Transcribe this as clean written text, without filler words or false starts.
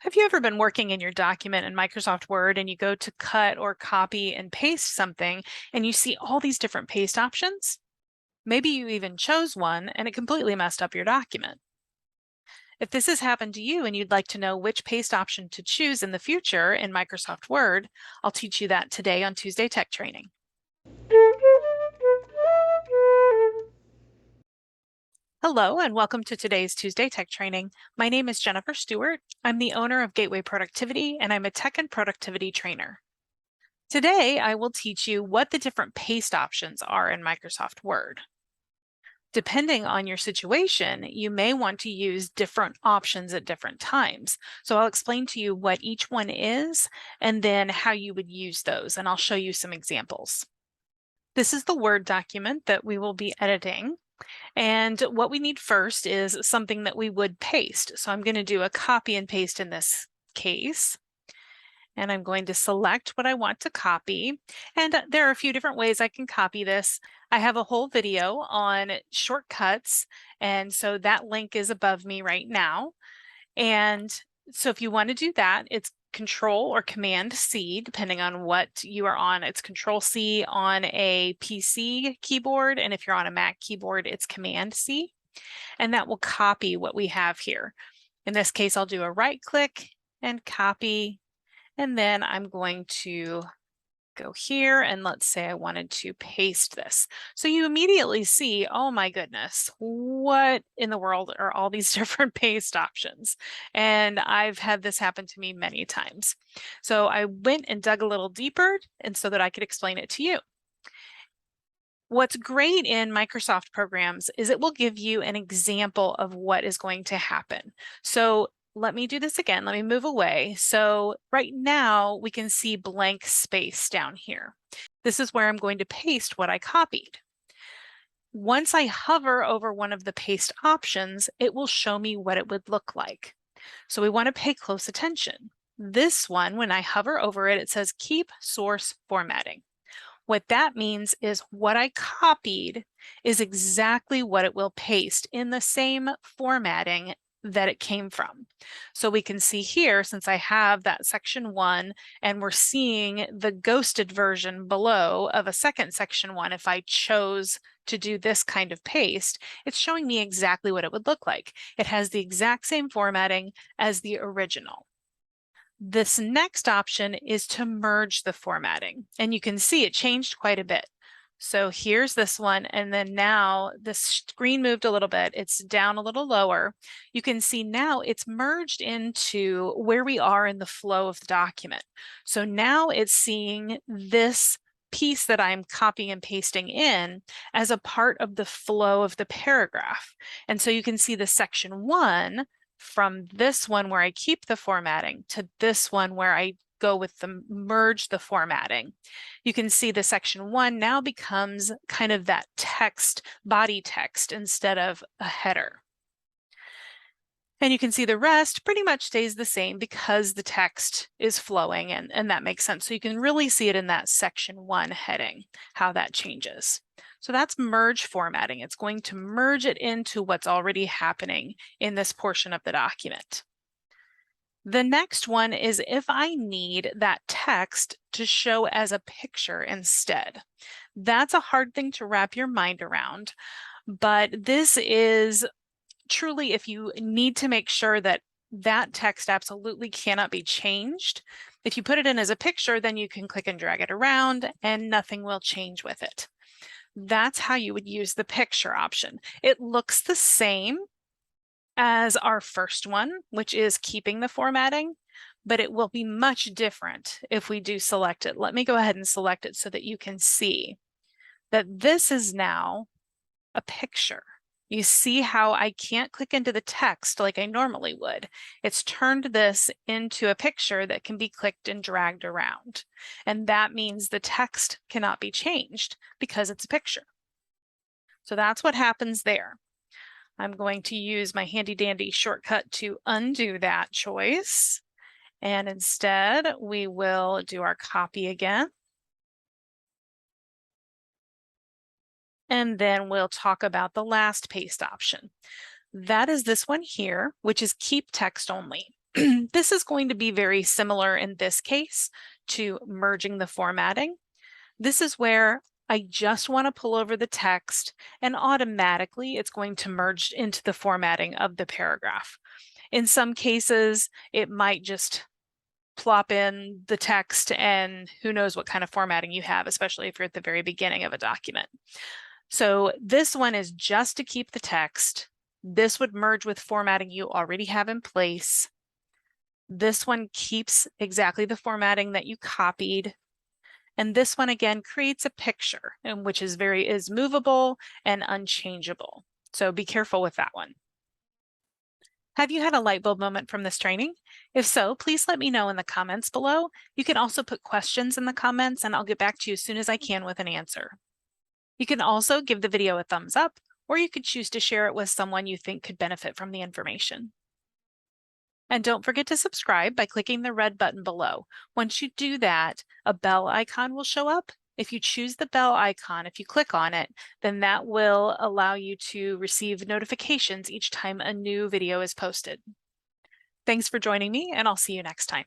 Have you ever been working in your document in Microsoft Word and you go to cut or copy and paste something and you see all these different paste options? Maybe you even chose one and it completely messed up your document. If this has happened to you and you'd like to know which paste option to choose in the future in Microsoft Word, I'll teach you that today on Tuesday Tech Training. Hello and welcome to today's Tuesday Tech Training. My name is Jennifer Stewart. I'm the owner of Gateway Productivity and I'm a tech and productivity trainer. Today, I will teach you what the different paste options are in Microsoft Word. Depending on your situation, you may want to use different options at different times. So I'll explain to you what each one is and then how you would use those, and I'll show you some examples. This is the Word document that we will be editing. And what we need first is something that we would paste. So I'm going to do a copy and paste in this case. And I'm going to select what I want to copy. And there are a few different ways I can copy this. I have a whole video on shortcuts, and so that link is above me right now. And so if you want to do that, it's Control or Command C, depending on what you are on. It's Control C on a PC keyboard, and if you're on a Mac keyboard, it's Command C, and that will copy what we have here. In this case, I'll do a right click and copy. And then I'm going to go here and let's say I wanted to paste this. So you immediately see, oh my goodness, what in the world are all these different paste options? And I've had this happen to me many times. So I went and dug a little deeper and so that I could explain it to you. What's great in Microsoft programs is it will give you an example of what is going to happen. So let me do this again. Let me move away. So right now we can see blank space down here. This is where I'm going to paste what I copied. Once I hover over one of the paste options, it will show me what it would look like. So we want to pay close attention. This one, when I hover over it, it says keep source formatting. What that means is what I copied is exactly what it will paste in the same formatting that it came from. So we can see here, since I have that section 1 and we're seeing the ghosted version below of a second section 1, if I chose to do this kind of paste, it's showing me exactly what it would look like. It has the exact same formatting as the original. This next option is to merge the formatting, and you can see it changed quite a bit. So here's this one, and then now the screen moved a little bit. It's down a little lower. You can see now it's merged into where we are in the flow of the document. So now it's seeing this piece that I'm copying and pasting in as a part of the flow of the paragraph. And so you can see the section 1 from this one where I keep the formatting to this one where I go with the merge the formatting. You can see the section 1 now becomes kind of that text, body text instead of a header. And you can see the rest pretty much stays the same because the text is flowing and that makes sense. So you can really see it in that section 1 heading, how that changes. So that's merge formatting. It's going to merge it into what's already happening in this portion of the document. The next one is if I need that text to show as a picture instead. That's a hard thing to wrap your mind around, but this is truly if you need to make sure that that text absolutely cannot be changed. If you put it in as a picture, then you can click and drag it around and nothing will change with it. That's how you would use the picture option. It looks the same as our first one, which is keeping the formatting, but it will be much different if we do select it. Let me go ahead and select it so that you can see that this is now a picture. You see how I can't click into the text like I normally would. It's turned this into a picture that can be clicked and dragged around. And that means the text cannot be changed because it's a picture. So that's what happens there. I'm going to use my handy dandy shortcut to undo that choice. And instead, we will do our copy again. And then we'll talk about the last paste option. That is this one here, which is keep text only. This is going to be very similar in this case to merging the formatting. This is where I just want to pull over the text and automatically it's going to merge into the formatting of the paragraph. In some cases, it might just plop in the text and who knows what kind of formatting you have, especially if you're at the very beginning of a document. So this one is just to keep the text. This would merge with formatting you already have in place. This one keeps exactly the formatting that you copied. And this one again creates a picture, and which is movable and unchangeable. So be careful with that one. Have you had a light bulb moment from this training? If so, please let me know in the comments below. You can also put questions in the comments and I'll get back to you as soon as I can with an answer. You can also give the video a thumbs up, or you could choose to share it with someone you think could benefit from the information. And don't forget to subscribe by clicking the red button below. Once you do that, a bell icon will show up. If you choose the bell icon, if you click on it, then that will allow you to receive notifications each time a new video is posted. Thanks for joining me, and I'll see you next time.